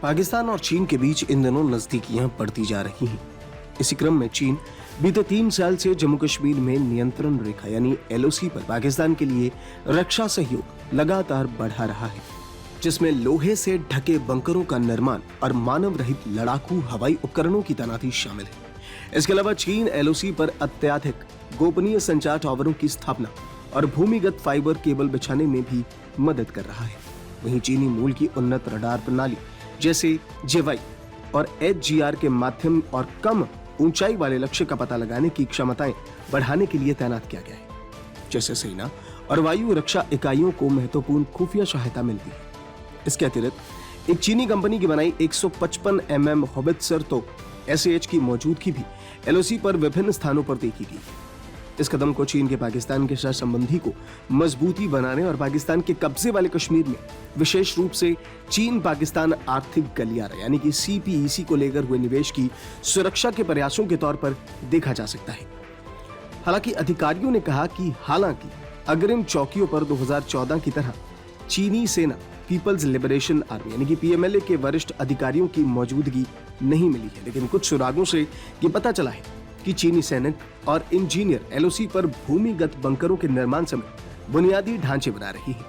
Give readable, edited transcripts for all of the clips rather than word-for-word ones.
पाकिस्तान और चीन के बीच इन दिनों नजदीकियां बढ़ती जा रही हैं। इसी क्रम में चीन बीते 3 साल से जम्मू कश्मीर में नियंत्रण रेखा यानी LOC पर पाकिस्तान के लिए रक्षा सहयोग लगातार बढ़ा रहा है, जिसमें लोहे से ढके बंकरों का निर्माण और मानव रहित लड़ाकू हवाई उपकरणों की तैनाती शामिल है। इसके अलावा चीन LOC पर अत्याधिक गोपनीय संचार टावरों की स्थापना और भूमिगत फाइबर केबल बिछाने में भी मदद कर रहा है। वहीं चीनी मूल की उन्नत रडार प्रणाली जैसे JY और HGR के माध्यम और कम ऊंचाई वाले लक्ष्य का पता लगाने की क्षमताएं बढ़ाने के लिए तैनात किया गया है, जैसे सेना और वायु रक्षा इकाइयों को महत्वपूर्ण खुफिया सहायता मिलती है। इसके अतिरिक्त एक चीनी कंपनी की बनाई 155 mm होवित्जर तो SAH की मौजूदगी भी LOC पर विभिन्न स्थानों पर देखी गई। इस कदम को चीन के पाकिस्तान के साथ संबंधी को मजबूती बनाने और पाकिस्तान के कब्जे वाले कश्मीर में विशेष रूप से चीन पाकिस्तान आर्थिक गलियारा यानी कि CPEC को लेकर हुए निवेश की सुरक्षा के प्रयासों के तौर पर देखा जा सकता है। हालांकि अधिकारियों ने कहा कि हालांकि अग्रिम चौकियों पर 2014 की तरह चीनी सेना पीपल्स लिबरेशन आर्मी यानी कि PMLA के वरिष्ठ अधिकारियों की मौजूदगी नहीं मिली है, लेकिन कुछ सुरागों से ये पता चला है कि चीनी सैनिक और इंजीनियर LOC पर भूमिगत बंकरों के निर्माण समेत बुनियादी ढांचे बना रही है।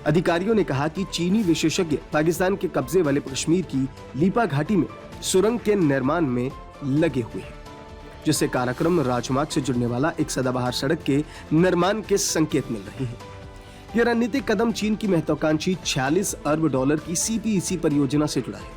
अधिकारियों ने कहा कि चीनी विशेषज्ञ पाकिस्तान के कब्जे वाले कश्मीर की लीपा घाटी में सुरंग के निर्माण में लगे हुए हैं, जिससे काराकोरम राजमार्ग से जुड़ने वाला एक सदाबहार सड़क के निर्माण के संकेत मिल रहे हैं। यह रणनीतिक कदम चीन की महत्वाकांक्षी $46 अरब की CPEC परियोजना से जुड़ा है,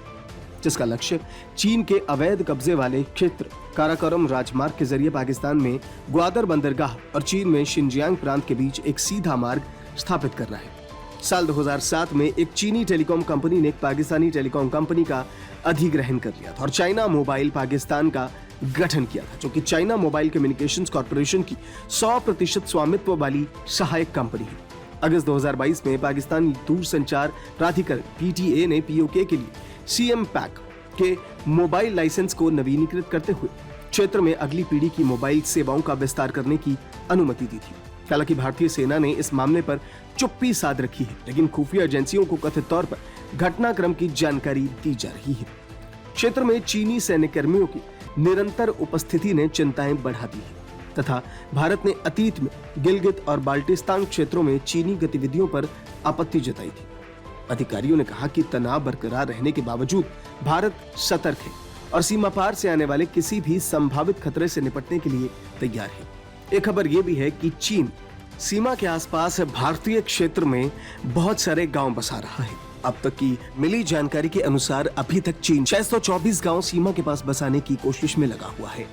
जिसका लक्ष्य चीन के अवैध कब्जे वाले क्षेत्र काराकोरम राजमार्ग के जरिए पाकिस्तान में ग्वादर बंदरगाह और चीन में शिनजियांग प्रांत के बीच एक सीधा मार्ग स्थापित करना है। साल 2007 में एक चीनी टेलीकॉम कंपनी ने एक पाकिस्तानी टेलीकॉम कंपनी का अधिग्रहण कर लिया था और चाइना मोबाइल पाकिस्तान का गठन किया था, जो कि चाइना मोबाइल कम्युनिकेशंस कॉर्पोरेशन की 100% स्वामित्व वाली सहायक कंपनी है। अगस्त 2022 में पाकिस्तानी दूरसंचार प्राधिकरण PTA ने POK के लिए CM-PAC के मोबाइल लाइसेंस को नवीनीकृत करते हुए क्षेत्र में अगली पीढ़ी की मोबाइल सेवाओं का विस्तार करने की अनुमति दी थी। हालांकि भारतीय सेना ने इस मामले पर चुप्पी साध रखी है, लेकिन खुफिया एजेंसियों को कथित तौर पर घटनाक्रम की जानकारी दी जा रही है। क्षेत्र में चीनी सैन्यकर्मियों की निरंतर उपस्थिति ने चिंताएं बढ़ा दी है तथा भारत ने अतीत में गिलगित और बाल्टिस्तान क्षेत्रों में चीनी गतिविधियों पर आपत्ति जताई थी। अधिकारियों ने कहा कि तनाव बरकरार रहने के बावजूद भारत सतर्क है और सीमा पार से आने वाले किसी भी संभावित खतरे से निपटने के लिए तैयार है। एक खबर यह भी है कि चीन सीमा के आसपास भारतीय क्षेत्र में बहुत सारे गांव बसा रहा है। अब तक की मिली जानकारी के अनुसार अभी तक चीन 624 गांव सीमा के पास बसाने की कोशिश में लगा हुआ है।